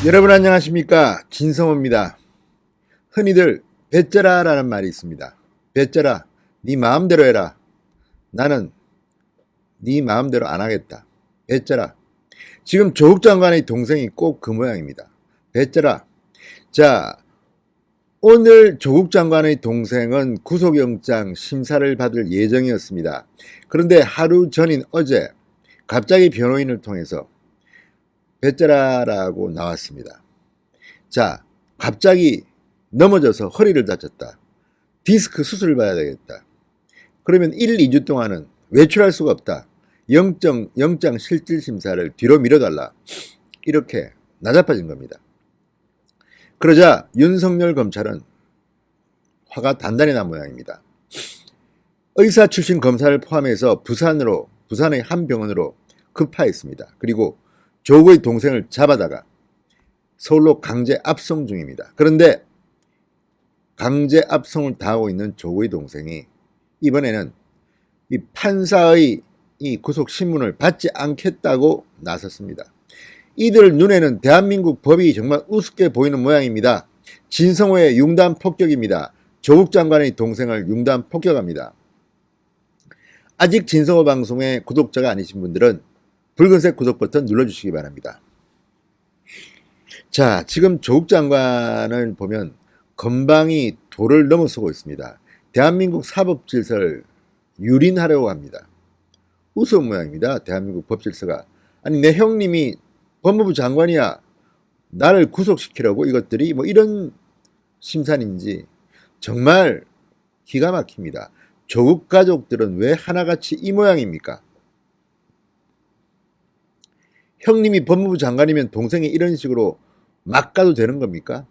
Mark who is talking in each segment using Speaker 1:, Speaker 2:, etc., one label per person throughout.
Speaker 1: 여러분 안녕하십니까, 진성호입니다. 흔히들 배째라라는 말이 있습니다. 배째라, 네 마음대로 해라. 나는 네 마음대로 안 하겠다. 배째라. 지금 조국 장관의 동생이 꼭 그 모양입니다. 배째라. 자, 오늘 조국 장관의 동생은 구속영장 심사를 받을 예정이었습니다. 그런데 하루 전인 어제 갑자기 변호인을 통해서 배째라라고 나왔습니다. 자, 갑자기 넘어져서 허리를 다쳤다. 디스크 수술을 받아야 되겠다. 그러면 1, 2주 동안은 외출할 수가 없다. 영장 실질 심사를 뒤로 미뤄달라. 이렇게 나자빠진 겁니다. 그러자 윤석열 검찰은 화가 단단히 난 모양입니다. 의사 출신 검사를 포함해서 부산의 한 병원으로 급파했습니다. 그리고 조국의 동생을 잡아다가 서울로 강제 압송 중입니다. 그런데 강제 압송을 당하고 있는 조국의 동생이 이번에는 이 판사의 이 구속 신문을 받지 않겠다고 나섰습니다. 이들 눈에는 대한민국 법이 정말 우습게 보이는 모양입니다. 진성호의 융단 폭격입니다. 조국 장관의 동생을 융단 폭격합니다. 아직 진성호 방송의 구독자가 아니신 분들은 붉은색 구독 버튼 눌러주시기 바랍니다. 자, 지금 조국 장관을 보면 건방이 도를 넘어서고 있습니다. 대한민국 사법 질서를 유린하려고 합니다. 우스운 모양입니다. 대한민국 법 질서가. 아니, 내 형님이 법무부 장관이야. 나를 구속시키려고 이것들이 뭐 이런 심산인지 정말 기가 막힙니다. 조국 가족들은 왜 하나같이 이 모양입니까? 형님이 법무부 장관이면 동생이 이런 식으로 막 가도 되는 겁니까?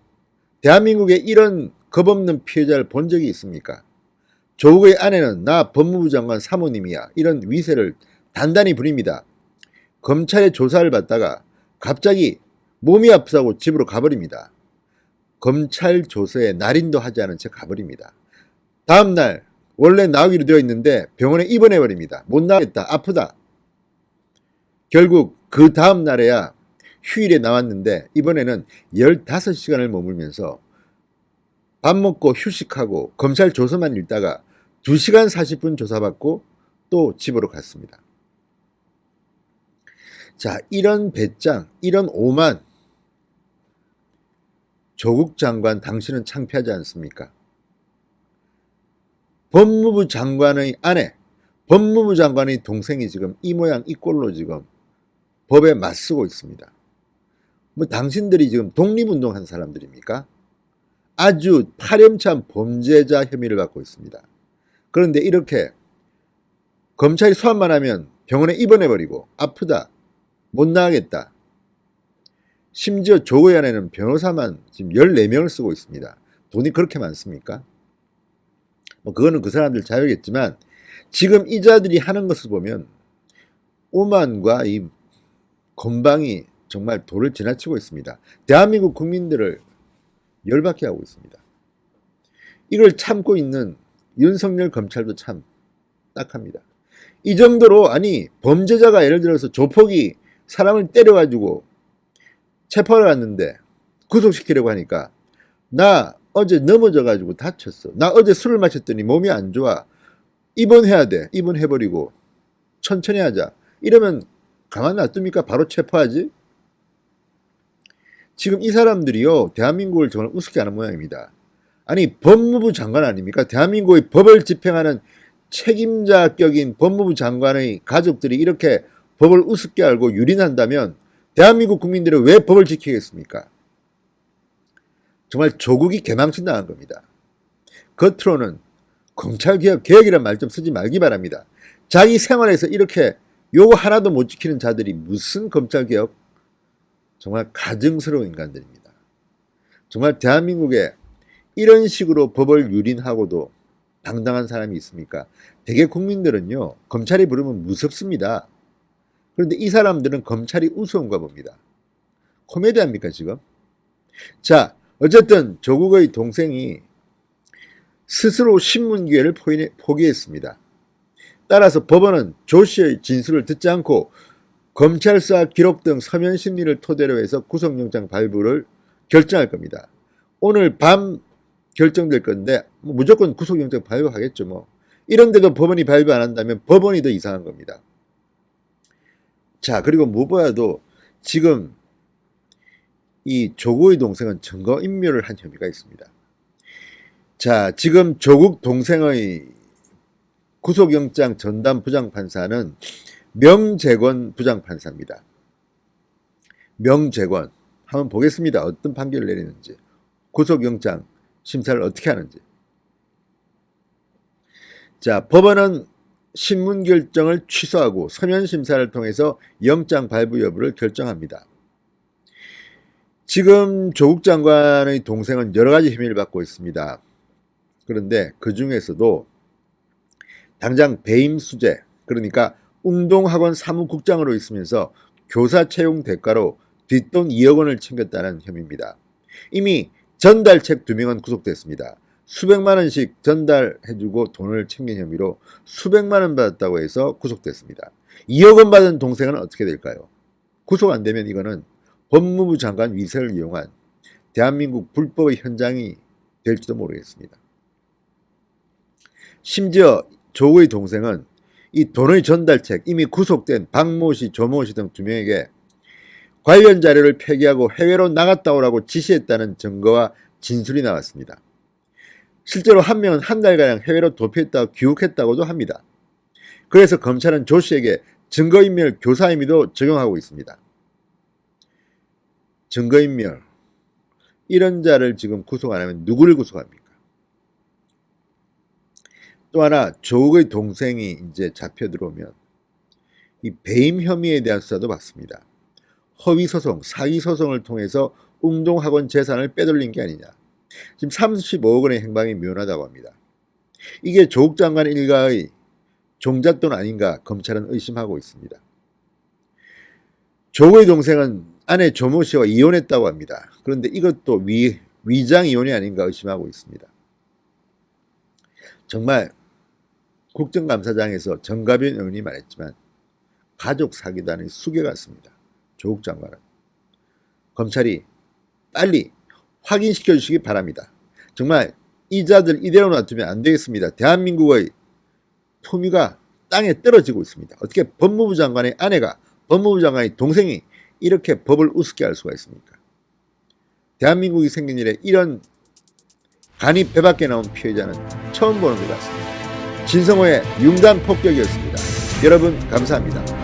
Speaker 1: 대한민국에 이런 겁없는 피해자를 본 적이 있습니까? 조국의 아내는 나 법무부 장관 사모님이야. 이런 위세를 단단히 부립니다. 검찰의 조사를 받다가 갑자기 몸이 아프다고 집으로 가버립니다. 검찰 조사에 날인도 하지 않은 채 가버립니다. 다음날 원래 나오기로 되어 있는데 병원에 입원해버립니다. 못 나가겠다. 아프다. 결국 그 다음 날에야 휴일에 나왔는데 이번에는 15시간을 머물면서 밥 먹고 휴식하고 검찰 조서만 읽다가 2시간 40분 조사받고 또 집으로 갔습니다. 자, 이런 배짱, 이런 오만, 조국 장관 당신은 창피하지 않습니까? 법무부 장관의 아내, 법무부 장관의 동생이 지금 이 모양 이 꼴로 지금 법에 맞서고 있습니다. 뭐 당신들이 지금 독립운동한 사람들입니까? 아주 파렴치한 범죄자 혐의를 받고 있습니다. 그런데 이렇게 검찰이 소환만 하면 병원에 입원해버리고 아프다, 못 나가겠다. 심지어 조국의 아내는 변호사만 지금 14명을 쓰고 있습니다. 돈이 그렇게 많습니까? 뭐 그거는 그 사람들 자유겠지만 지금 이 자들이 하는 것을 보면 오만과 이 건방이 정말 도를 지나치고 있습니다. 대한민국 국민들을 열받게 하고 있습니다. 이걸 참고 있는 윤석열 검찰도 참 딱합니다. 이 정도로 아니 범죄자가 예를 들어서 조폭이 사람을 때려가지고 체포하러 갔는데 구속시키려고 하니까 나 어제 넘어져가지고 다쳤어. 나 어제 술을 마셨더니 몸이 안 좋아. 입원해야 돼. 입원해버리고 천천히 하자. 이러면 가만 놔둡니까? 바로 체포하지? 지금 이 사람들이요 대한민국을 정말 우습게 하는 모양입니다. 아니 법무부 장관 아닙니까? 대한민국의 법을 집행하는 책임자격인 법무부 장관의 가족들이 이렇게 법을 우습게 알고 유린한다면 대한민국 국민들은 왜 법을 지키겠습니까? 정말 조국이 개망신당한 겁니다. 겉으로는 검찰개혁, 개혁이란 말 좀 쓰지 말기 바랍니다. 자기 생활에서 이렇게 요거 하나도 못 지키는 자들이 무슨 검찰개혁? 정말 가증스러운 인간들입니다. 정말 대한민국에 이런 식으로 법을 유린하고도 당당한 사람이 있습니까? 대개 국민들은요 검찰이 부르면 무섭습니다. 그런데 이 사람들은 검찰이 우스운가 봅니다. 코미디합니까 지금? 자, 어쨌든 조국의 동생이 스스로 신문 기회를 포기했습니다. 따라서 법원은 조 씨의 진술을 듣지 않고 검찰 수사 기록 등 서면 심리를 토대로 해서 구속영장 발부를 결정할 겁니다. 오늘 밤 결정될 건데 무조건 구속영장 발부하겠죠 뭐. 이런데도 법원이 발부 안 한다면 법원이 더 이상한 겁니다. 자, 그리고 무엇보다도 지금 이 조국의 동생은 증거인멸을 한 혐의가 있습니다. 자, 지금 조국 동생의 구속영장 전담 부장판사는 명재권 부장판사입니다. 명재권. 한번 보겠습니다. 어떤 판결을 내리는지. 구속영장 심사를 어떻게 하는지. 자, 법원은 신문 결정을 취소하고 서면 심사를 통해서 영장 발부 여부를 결정합니다. 지금 조국 장관의 동생은 여러 가지 혐의를 받고 있습니다. 그런데 그 중에서도 당장 배임 수재, 그러니까 웅동학원 사무국장으로 있으면서 교사 채용 대가로 뒷돈 2억 원을 챙겼다는 혐의입니다. 이미 전달책 2명은 구속됐습니다. 수백만 원씩 전달해주고 돈을 챙긴 혐의로 수백만 원 받았다고 해서 구속됐습니다. 2억 원 받은 동생은 어떻게 될까요? 구속 안 되면 이거는 법무부 장관 위세를 이용한 대한민국 불법의 현장이 될지도 모르겠습니다. 심지어 조국의 동생은 이 돈의 전달책, 이미 구속된 박모 씨, 조모 씨 등 2명에게 관련 자료를 폐기하고 해외로 나갔다 오라고 지시했다는 증거와 진술이 나왔습니다. 실제로 한 명은 한 달가량 해외로 도피했다고 귀국했다고도 합니다. 그래서 검찰은 조 씨에게 증거인멸 교사 혐의도 적용하고 있습니다. 증거인멸. 이런 자를 지금 구속 안 하면 누구를 구속합니까? 또 하나, 조국의 동생이 이제 잡혀 들어오면 이 배임 혐의에 대한 수사도 받습니다. 허위소송, 사기소송을 통해서 웅동학원 재산을 빼돌린 게 아니냐. 지금 35억 원의 행방이 묘하다고 합니다. 이게 조국 장관 일가의 종잣돈 아닌가 검찰은 의심하고 있습니다. 조국의 동생은 아내 조모 씨와 이혼했다고 합니다. 그런데 이것도 위장 이혼이 아닌가 의심하고 있습니다. 정말 국정감사장에서 정가빈 의원이 말했지만 가족 사기단의 수괴 같습니다. 조국 장관은. 검찰이 빨리 확인시켜 주시기 바랍니다. 정말 이 자들 이대로 놔두면 안 되겠습니다. 대한민국의 품위가 땅에 떨어지고 있습니다. 어떻게 법무부 장관의 아내가, 법무부 장관의 동생이 이렇게 법을 우습게 할 수가 있습니까? 대한민국이 생긴 이래 이런 간이 배밖에 나온 피해자는 처음 보는 것 같습니다. 진성호의 융단 폭격이었습니다. 여러분 감사합니다.